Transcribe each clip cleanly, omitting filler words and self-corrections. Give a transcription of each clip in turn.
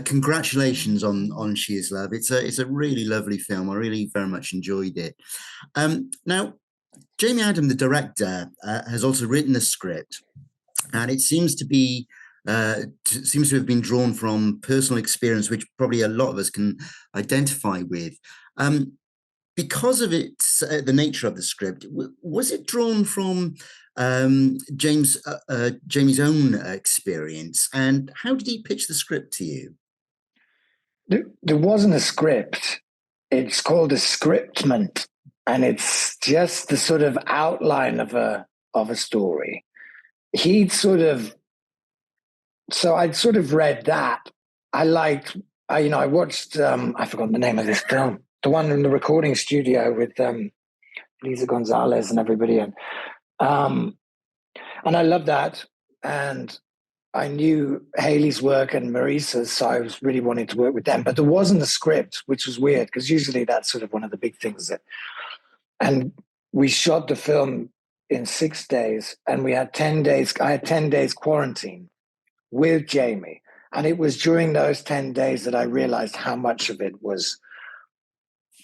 Congratulations on She Is Love. It's a really lovely film. I really very much enjoyed it. Now, Jamie Adam, the director, has also written the script, and it seems to have been drawn from personal experience, which probably a lot of us can identify with. Because of the nature of the script, was it drawn from Jamie's own experience, and how did he pitch the script to you? There wasn't a script. It's called a scriptment, and it's just the sort of outline of a story. I'd sort of read that. I watched, I forgot the name of this film, the one in the recording studio with Lisa Gonzalez and everybody. And I loved that. And I knew Haley's work and Marissa's, so I was really wanting to work with them. But there wasn't a script, which was weird, because usually that's sort of one of the big things. And we shot the film in 6 days, and we had 10 days. I had 10 days quarantine with Jamie. And it was during those 10 days that I realized how much of it was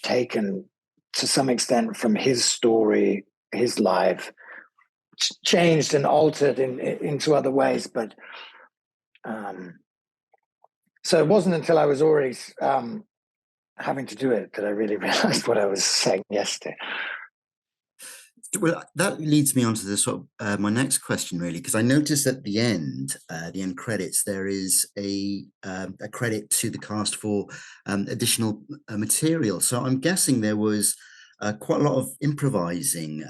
taken to some extent from his story, his life, changed and altered into other ways. But so it wasn't until I was already having to do it that I really realized what I was saying yes to. Well, that leads me on to the sort of my next question, really, because I noticed at the end credits, there is a credit to the cast for additional material. So I'm guessing there was quite a lot of improvising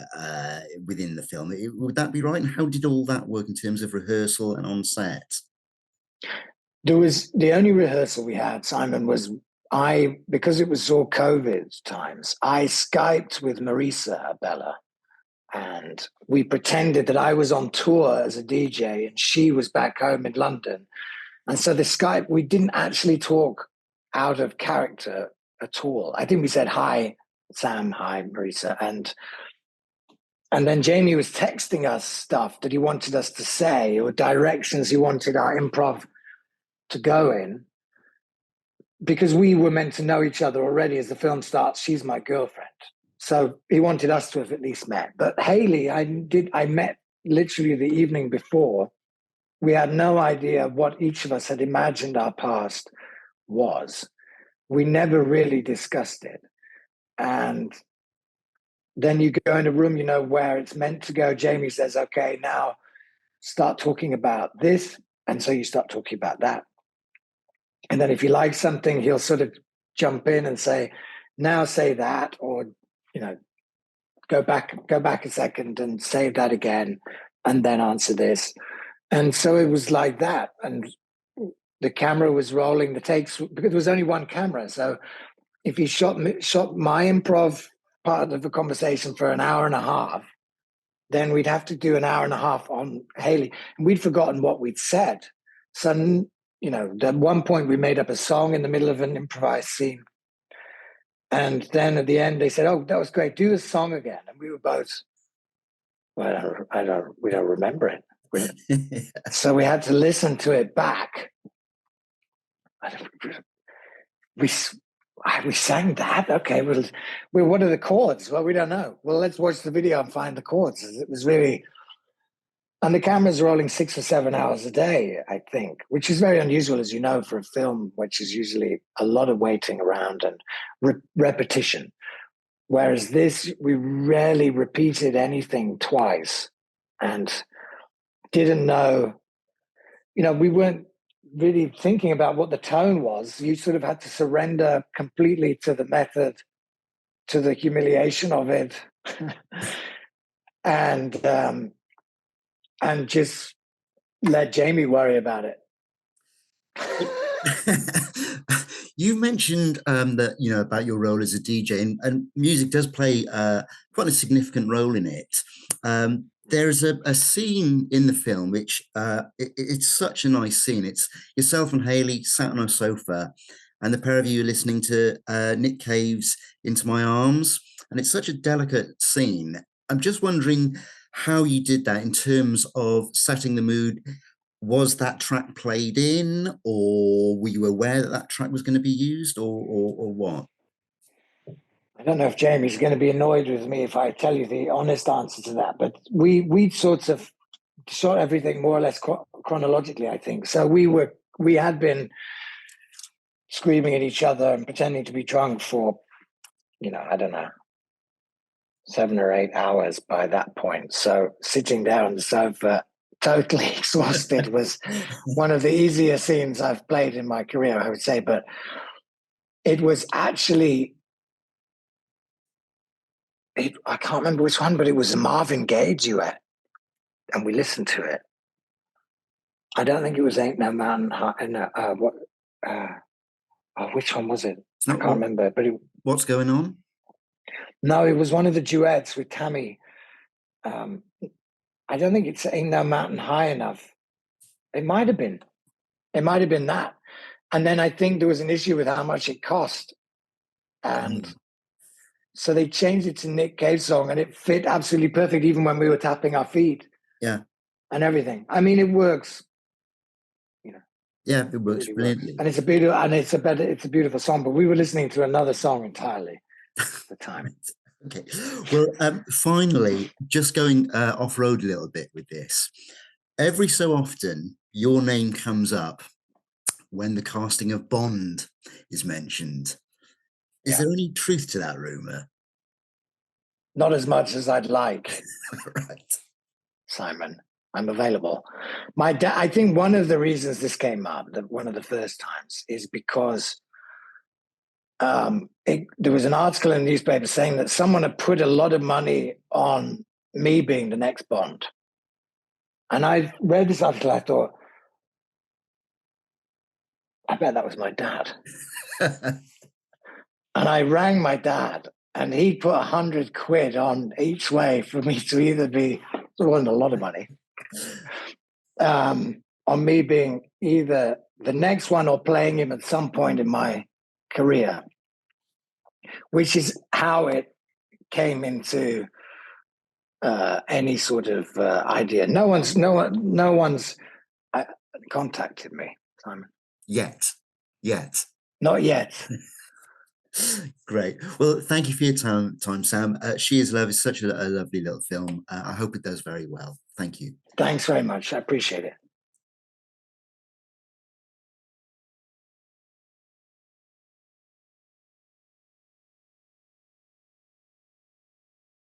within the film. Would that be right? And how did all that work in terms of rehearsal and on set? There was the only rehearsal we had, Simon, was because it was all COVID times, I Skyped with Marissa Bella. And we pretended that I was on tour as a DJ and she was back home in London. And so the Skype, we didn't actually talk out of character at all. I think we said, hi, Sam, hi, Marissa. And then Jamie was texting us stuff that he wanted us to say or directions he wanted our improv to go in. Because we were meant to know each other already as the film starts. She's my girlfriend. So he wanted us to have at least met. But Haley, I met literally the evening before. We had no idea what each of us had imagined our past was. We never really discussed it. And then you go in a room, where it's meant to go. Jamie says, okay, now start talking about this. And so you start talking about that. And then if you like something, he'll sort of jump in and say, now say that, or go back a second and say that again, and then answer this. And so it was like that. And the camera was rolling, the takes, because there was only one camera. So if he shot my improv part of the conversation for an hour and a half, then we'd have to do an hour and a half on Haley. And we'd forgotten what we'd said. So, at one point we made up a song in the middle of an improvised scene. And then at the end, they said, oh, that was great. Do the song again. And we were both, well, we don't remember it. So we had to listen to it back. We sang that. Okay, well, what are the chords? Well, we don't know. Well, let's watch the video and find the chords. It was really, and the camera's rolling 6 or 7 hours a day, I think, which is very unusual, as you know, for a film, which is usually a lot of waiting around and repetition. Whereas this, we rarely repeated anything twice and didn't know, we weren't really thinking about what the tone was. You sort of had to surrender completely to the method, to the humiliation of it. And just let Jamie worry about it. You mentioned that about your role as a DJ, and music does play quite a significant role in it. There's a scene in the film which it's such a nice scene. It's yourself and Haley sat on a sofa, and the pair of you are listening to Nick Cave's "Into My Arms," and it's such a delicate scene. I'm just wondering how you did that in terms of setting the mood was that track played in, or were you aware that that track was going to be used, or what? I don't know if Jamie's going to be annoyed with me if I tell you the honest answer to that, but we sort of shot everything more or less chronologically, I think. So we had been screaming at each other and pretending to be drunk for, I don't know, 7 or 8 hours by that point. So sitting there on the sofa, totally exhausted, was one of the easier scenes I've played in my career, I would say. But it was actually, I can't remember which one, but it was a Marvin Gaye duet, and we listened to it. I don't think it was "Ain't No Mountain High." No, which one was it? I can't remember. But what's going on? No, it was one of the duets with Tammy. I don't think it's "Ain't No Mountain High Enough." It might have been. It might have been that. And then I think there was an issue with how much it cost, and so they changed it to Nick Cave's song, and it fit absolutely perfect, even when we were tapping our feet. Yeah, and everything. I mean, it works. Yeah, it works really brilliantly, and it's a beautiful song. But we were listening to another song entirely at the time. Okay. Well, finally, just going off road a little bit with this. Every so often, your name comes up when the casting of Bond is mentioned. Is there any truth to that rumor? Not as much as I'd like. Right. Simon, I'm available. My dad, I think one of the reasons this came up, one of the first times, is because there was an article in the newspaper saying that someone had put a lot of money on me being the next Bond. And I read this article, I thought, I bet that was my dad. And I rang my dad, and he put 100 quid on each way for me to either be, it wasn't a lot of money, on me being either the next one or playing him at some point in my career, which is how it came into any sort of idea. No one's contacted me, Simon. Yet. Not yet. Great. Well, thank you for your time, Sam. She Is Love is such a lovely little film. I hope it does very well. Thank you. Thanks very much. I appreciate it.